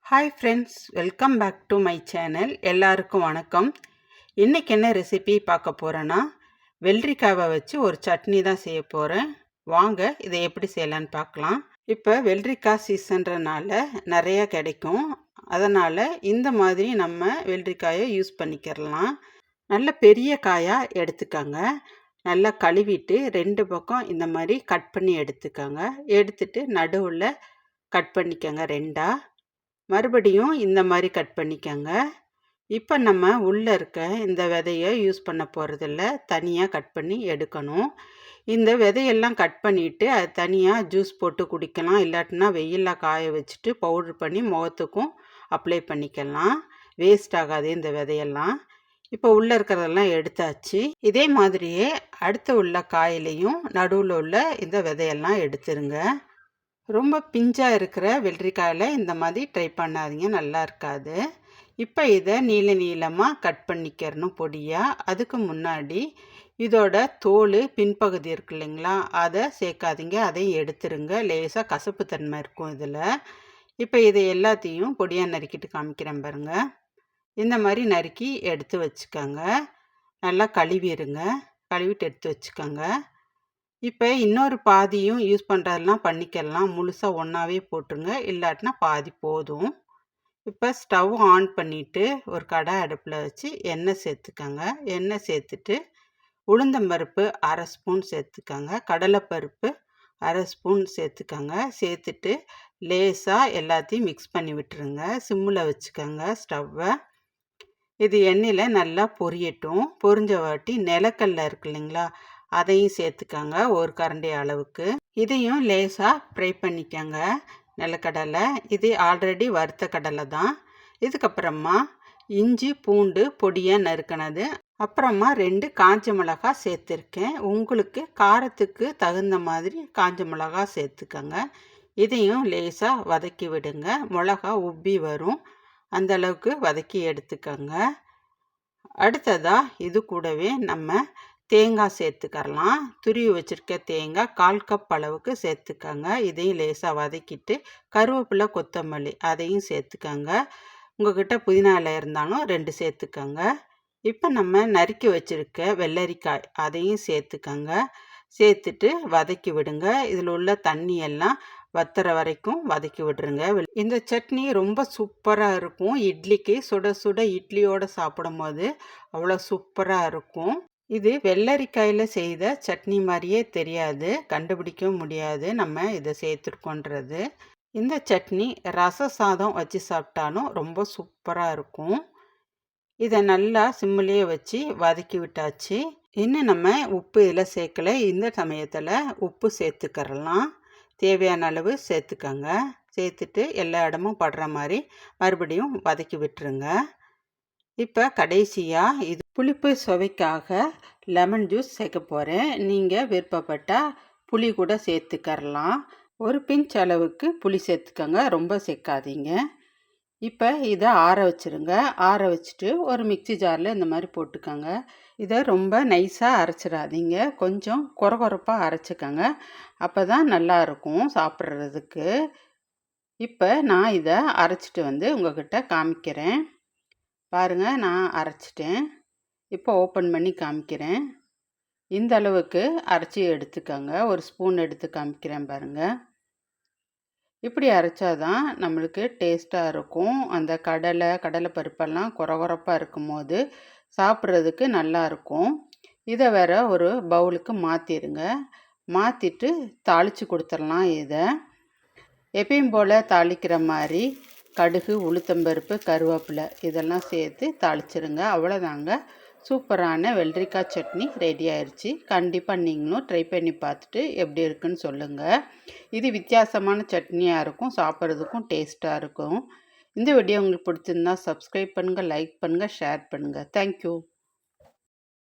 Hi friends, welcome back to my channel. எல்லாருக்கும் வணக்கம். இன்றைக்கி என்ன ரெசிபி பார்க்க போகிறேன்னா, வெள்ளரிக்காவை வச்சு ஒரு சட்னி தான் செய்ய போகிறேன். வாங்க இதை எப்படி செய்யலான்னு பார்க்கலாம். இப்போ வெள்ளரிக்காய் சீசன்றனால நிறையா கிடைக்கும். அதனால் இந்த மாதிரி நம்ம வெள்ளரிக்காயை யூஸ் பண்ணிக்கிறலாம். நல்ல பெரிய காயாக எடுத்துக்கோங்க. நல்லா கழுவிட்டு 2 பக்கம் இந்த மாதிரி கட் பண்ணி எடுத்துக்கோங்க. எடுத்துட்டு நடுவில் கட் பண்ணிக்கோங்க 2ஆ. மறுபடியும் இந்த மாதிரி கட் பண்ணிக்கோங்க. இப்போ நம்ம உள்ளே இருக்க இந்த விதையை யூஸ் பண்ண போகிறதில்ல, தனியாக கட் பண்ணி எடுக்கணும். இந்த விதையெல்லாம் கட் பண்ணிவிட்டு அது தனியாக ஜூஸ் போட்டு குடிக்கலாம். இல்லாட்டினா வெயிலில் காய வச்சுட்டு பவுட்ரு பண்ணி முகத்துக்கும் அப்ளை பண்ணிக்கலாம். வேஸ்ட் ஆகாது இந்த விதையெல்லாம். இப்போ உள்ளே இருக்கிறதெல்லாம் எடுத்தாச்சு. இதே மாதிரியே அடுத்து உள்ள காயிலையும் நடுவில் உள்ள இந்த விதையெல்லாம் எடுத்துருங்க. ரொம்ப பிஞ்சாக இருக்கிற வெள்ளரிக்காயில் இந்த மாதிரி ட்ரை பண்ணாதீங்க, நல்லா இருக்காது. இப்போ இதை நீளமாக கட் பண்ணிக்கிறணும் பொடியாக. அதுக்கு முன்னாடி இதோட தோல் பின்பகுதி இருக்கு இல்லைங்களா, அதை சேர்க்காதீங்க, அதையும் எடுத்துருங்க. லேசாக கசப்பு தன்மை இருக்கும் இதில். இப்போ இதை எல்லாத்தையும் பொடியாக நறுக்கிட்டு காமிக்கிறேன் பாருங்கள். இந்த மாதிரி நறுக்கி எடுத்து வச்சுக்கோங்க. நல்லா கழுவிடுங்க. கழுவிட்டு எடுத்து வச்சுக்கோங்க. இப்போ இன்னொரு பாதியும் யூஸ் பண்ணுறதெல்லாம் பண்ணிக்கலாம். முழுசாக ஒன்றாவே போட்டுருங்க, இல்லாட்டினா பாதி போதும். இப்போ ஸ்டவ் ஆன் பண்ணிவிட்டு ஒரு கடாய் அடுப்பில் வச்சு எண்ணெய் சேர்த்துக்கோங்க. எண்ணெய் சேர்த்துட்டு உளுந்தம்பருப்பு 1/2 ஸ்பூன் சேர்த்துக்கோங்க. கடலைப்பருப்பு 1/2 ஸ்பூன் சேர்த்துக்கோங்க. சேர்த்துட்டு லேசாக எல்லாத்தையும் மிக்ஸ் பண்ணி விட்டுருங்க. சிம்மில் வச்சுக்கோங்க ஸ்டவ்வை. இது எண்ணெயில் நல்லா பொரியட்டும். பொரிஞ்ச வாட்டி நிலக்கல்ல இருக்கு இல்லைங்களா, அதையும் சேர்த்துக்கோங்க, ஒரு கரண்டி அளவுக்கு. இதையும் லேசாக ஃப்ரை பண்ணிக்கோங்க. நிலக்கடலை இது ஆல்ரெடி வறுத்த கடலை தான். இதுக்கப்புறமா இஞ்சி பூண்டு பொடியாக நறுக்கினது, அப்புறமா 2 காஞ்ச மிளகா சேர்த்துருக்கேன். உங்களுக்கு காரத்துக்கு தகுந்த மாதிரி காஞ்ச மிளகா சேர்த்துக்கோங்க. இதையும் லேசாக வதக்கி விடுங்க. மிளகா உப்பி வரும், அந்தளவுக்கு வதக்கி எடுத்துக்கோங்க. அடுத்ததாக இது கூடவே நம்ம தேங்காய் சேர்த்துக்கரலாம். துருவி வச்சுருக்க தேங்காய் 1/4 கப் அளவுக்கு சேர்த்துக்கோங்க. இதையும் லேசாக வதக்கிட்டு கருவேப்பிலை கொத்தமல்லி அதையும் சேர்த்துக்கோங்க. உங்கள்கிட்ட புதினா இலை இருந்தாலும் 2 சேர்த்துக்கோங்க. இப்போ நம்ம நறுக்கி வச்சுருக்க வெள்ளரிக்காய் அதையும் சேர்த்துக்கோங்க. சேர்த்துட்டு வதக்கி விடுங்க. இதில் உள்ள தண்ணி எல்லாம் வத்துற வரைக்கும் வதக்கி விட்டுருங்க. இந்த சட்னி ரொம்ப சூப்பராக இருக்கும். இட்லிக்கு சுட சுட இட்லியோடு சாப்பிடும் போது அவ்வளோ சூப்பராக இருக்கும். இது வெள்ளரிக்காயில் செய்த சட்னி மாதிரியே தெரியாது, கண்டுபிடிக்கவும் முடியாது நம்ம இதை சேர்த்துருக்கோன்றது. இந்த சட்னி ரச சாதம் வச்சு சாப்பிட்டாலும் ரொம்ப சூப்பராக இருக்கும். இதை நல்லா சிம்மிலேயே வச்சு வதக்கி விட்டாச்சு. இன்னும் நம்ம உப்பு இதில் சேர்க்கலை. இந்த சமயத்தில் உப்பு சேர்த்துக்கறலாம். தேவையான அளவு சேர்த்துக்கோங்க. சேர்த்துட்டு எல்லா இடமும் படுற மாதிரி மறுபடியும் வதக்கி விட்டுருங்க. இப்போ கடைசியாக இது புளிப்பு சுவைக்காக லெமன் ஜூஸ் சேர்க்க போகிறேன். நீங்கள் விருப்பப்பட்டால் புளி கூட சேர்த்துக்கறலாம். ஒரு பிஞ்ச் அளவுக்கு புளி சேர்த்துக்கோங்க, ரொம்ப சேர்க்காதீங்க. இப்போ இதை ஆற வச்சுருங்க. ஆற வச்சுட்டு ஒரு மிக்ஸி ஜாரில் இந்த மாதிரி போட்டுக்கோங்க. இதை ரொம்ப நைஸாக அரைச்சிடாதீங்க, கொஞ்சம் கொரகொரப்பாக அரைச்சிக்கோங்க. அப்போ தான் நல்லாயிருக்கும் சாப்பிட்றதுக்கு. இப்போ நான் இதை அரைச்சிட்டு வந்து உங்கள்கிட்ட காமிக்கிறேன். பாருங்கள், நான் அரைச்சிட்டேன். இப்போ ஓப்பன் பண்ணி காமிக்கிறேன். இந்த அளவுக்கு அரைச்சி எடுத்துக்கோங்க. ஒரு ஸ்பூன் எடுத்து காமிக்கிறேன் பாருங்கள். இப்படி அரைச்சாதான் நம்மளுக்கு டேஸ்ட்டாக இருக்கும். அந்த கடலை பருப்பெல்லாம் கொரகொரப்பாக இருக்கும் போது சாப்பிட்றதுக்கு நல்லாயிருக்கும். இதை வேற ஒரு பவுலுக்கு மாற்றிடுங்க. மாற்றிட்டு தாளித்து கொடுத்துடலாம். இதை எப்பயும் போல் தாளிக்கிற மாதிரி கடுகு, உளுத்தம்பருப்பு, கருவேப்பிலை இதெல்லாம் சேர்த்து தாளிச்சிருங்க. அவ்வளோதாங்க, சூப்பரான வெள்ளரிக்காய் சட்னி ரெடி ஆயிடுச்சு. கண்டிப்பாக நீங்களும் ட்ரை பண்ணி பார்த்துட்டு எப்படி இருக்குன்னு சொல்லுங்கள். இது வித்தியாசமான சட்னியாக இருக்கும், சாப்பிட்றதுக்கும் டேஸ்ட்டாக இருக்கும். இந்த வீடியோ உங்களுக்கு பிடிச்சிருந்தா சப்ஸ்கிரைப் பண்ணுங்கள், லைக் பண்ணுங்கள், ஷேர் பண்ணுங்கள். தேங்க்யூ.